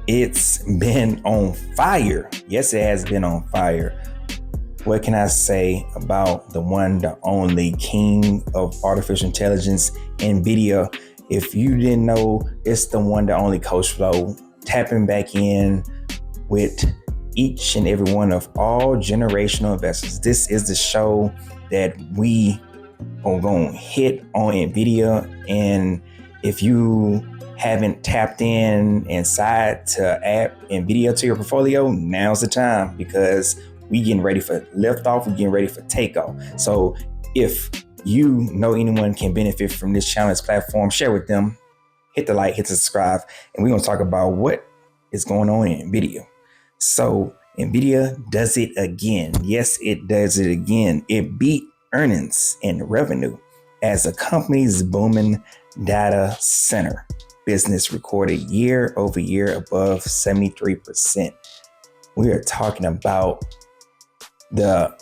It's been on fire. Yes, it has been on fire. What can I say about the one, the only king of artificial intelligence, Nvidia? If you didn't know, it's the one, the only Coach Flow, tapping back in with each and every one of all generational investors. This is the show that we are going to hit on Nvidia. And if you haven't tapped in inside to add Nvidia to your portfolio, now's the time, because we getting ready for liftoff. We're getting ready for takeoff. So if you know anyone can benefit from this channel, this platform, share with them, hit the like, hit the subscribe, and we're going to talk about what is going on in Nvidia. So Nvidia does it again. Yes, it does it again. It beat earnings and revenue as the company's booming data center business recorded year over year above 73%. We are talking about the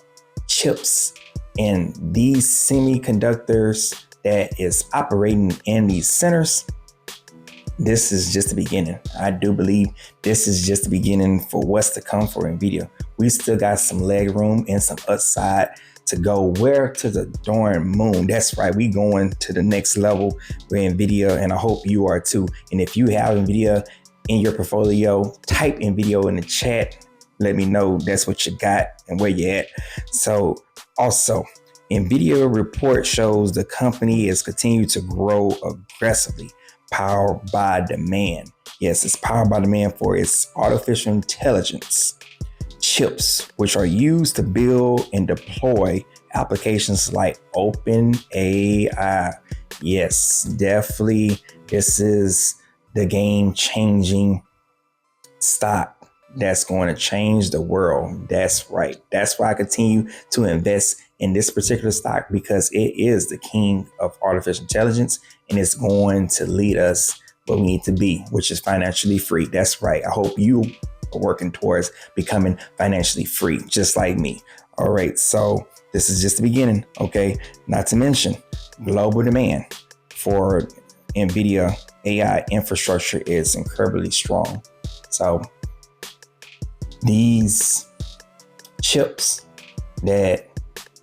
chips and these semiconductors that is operating in these centers. This is just the beginning. I do believe this is just the beginning for what's to come for Nvidia. We still got some leg room and some upside to go. Where? To the darn moon. That's right. We going to the next level with Nvidia, and I hope you are too. And if you have Nvidia in your portfolio, type Nvidia in the chat. Let me know that's what you got and where you at. So also, Nvidia report shows the company is continuing to grow aggressively, powered by demand. Yes, it's powered by demand for its artificial intelligence chips, which are used to build and deploy applications like OpenAI. Yes, definitely. This is the game-changing stock that's going to change the world. That's right. That's why I continue to invest in this particular stock, because it is the king of artificial intelligence, and it's going to lead us where we need to be, which is financially free. That's right. I hope you are working towards becoming financially free, just like me. All right. So this is just the beginning. Okay. Not to mention global demand for Nvidia AI infrastructure is incredibly strong. So these chips that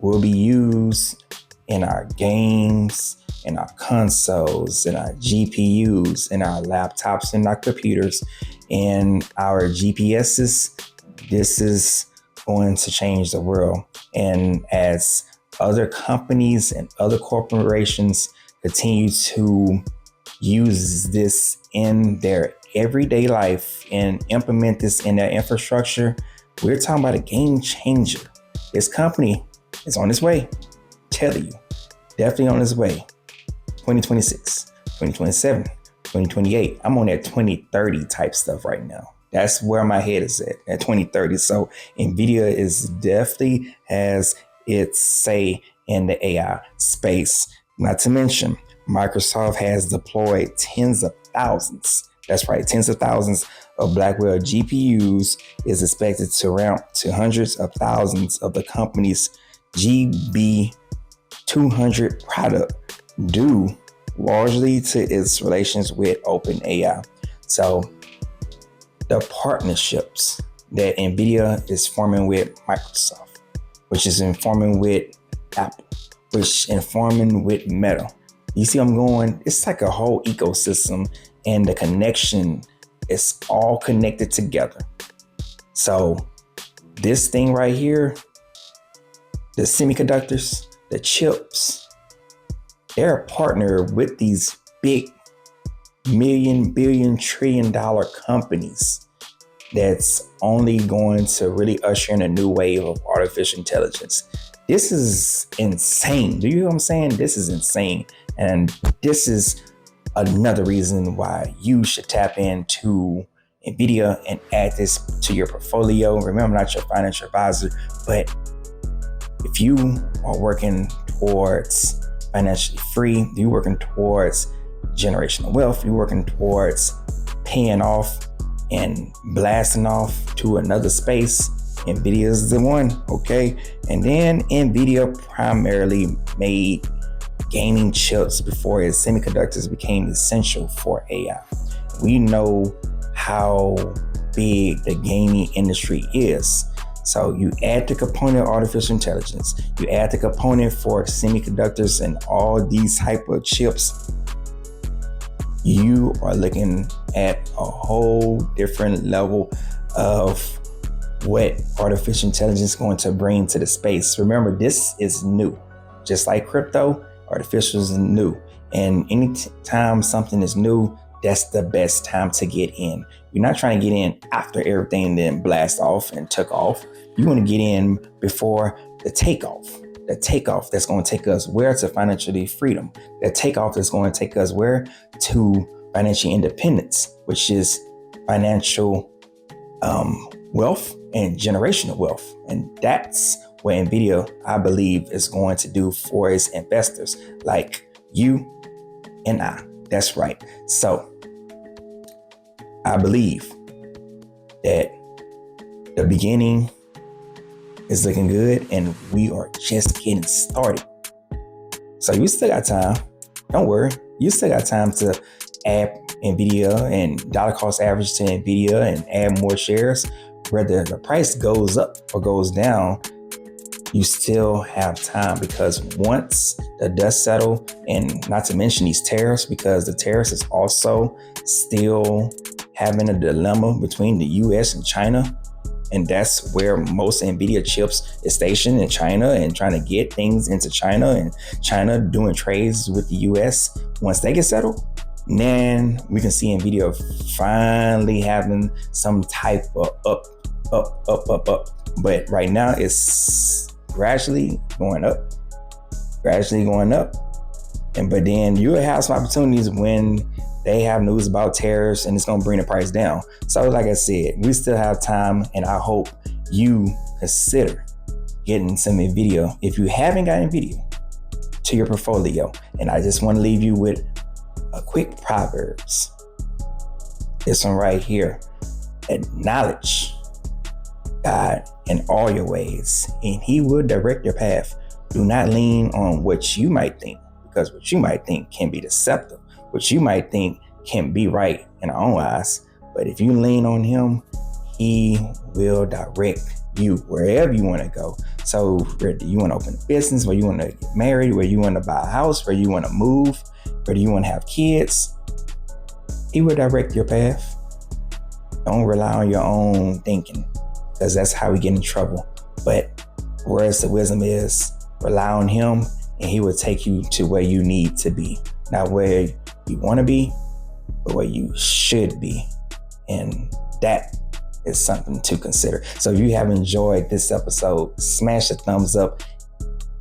will be used in our games, in our consoles, in our GPUs, in our laptops, in our computers, in our GPSs, this is going to change the world. And as other companies and other corporations continue to use this in their everyday life and implement this in their infrastructure, we're talking about a game changer. This company is on its way. Tell you, definitely on its way. 2026, 2027, 2028. I'm on that 2030 type stuff right now. That's where my head is at 2030. So Nvidia is definitely has its say in the AI space. Not to mention, Microsoft has deployed tens of thousands. That's right, tens of thousands of Blackwell GPUs is expected to ramp to hundreds of thousands of the company's GB200 product, due largely to its relations with OpenAI. So the partnerships that Nvidia is forming with Microsoft, which is forming with Apple, which is forming with Meta. You see I'm going? It's like a whole ecosystem, and the connection is all connected together. So this thing right here, the semiconductors, the chips, they're a partner with these big million, billion, $1 trillion companies that's only going to really usher in a new wave of artificial intelligence. This is insane. Do you know what I'm saying? This is insane. And this is another reason why you should tap into Nvidia and add this to your portfolio. Remember, I'm not your financial advisor, but if you are working towards financially free, you're working towards generational wealth, you're working towards paying off and blasting off to another space, Nvidia is the one, okay? And then Nvidia primarily made gaming chips before its semiconductors became essential for AI. We know how big the gaming industry is. So you add the component of artificial intelligence, you add the component for semiconductors and all these type of chips, you are looking at a whole different level of what artificial intelligence is going to bring to the space. Remember, this is new. Just like crypto, artificial is new. And anytime something is new, that's the best time to get in. You're not trying to get in after everything then blast off and took off. You want to get in before the takeoff. The takeoff that's going to take us where? To financial freedom. The takeoff is going to take us where? To financial independence, which is financial wealth and generational wealth. And that's what Nvidia, I believe, is going to do for its investors like you and I. That's right. So I believe that the beginning is looking good and we are just getting started. So you still got time. Don't worry. You still got time to add Nvidia and dollar cost average to Nvidia and add more shares. Whether the price goes up or goes down, you still have time, because once the dust settle, and not to mention these tariffs, because the tariffs is also still having a dilemma between the US and China. And that's where most Nvidia chips is stationed, in China, and trying to get things into China, and China doing trades with the US. Once they get settled, then we can see Nvidia finally having some type of up. But right now it's gradually going up. But then you will have some opportunities when they have news about tariffs and it's going to bring the price down. So like I said, we still have time, and I hope you consider getting some Nvidia if you haven't got Nvidia to your portfolio. And I just want to leave you with a quick Proverbs. This one right here. Acknowledge God in all your ways, and He will direct your path. Do not lean on what you might think, because what you might think can be deceptive. What you might think can be right in our own eyes. But if you lean on Him, He will direct you wherever you want to go. So whether you want to open a business, whether you want to get married, whether you want to buy a house, whether you want to move, whether you want to have kids, He will direct your path. Don't rely on your own thinking, because that's how we get in trouble. But whereas the wisdom is, rely on Him, and He will take you to where you need to be. Not where you want to be, but where you should be. And that is something to consider. So if you have enjoyed this episode, smash the thumbs up.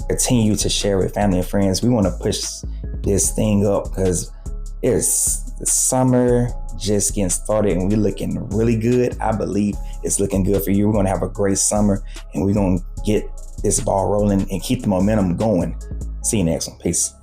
Continue to share with family and friends. We want to push this thing up, because it's the summer just getting started and we're looking really good. I believe it's looking good for you. We're going to have a great summer, and we're going to get this ball rolling and keep the momentum going. See you next one. Peace.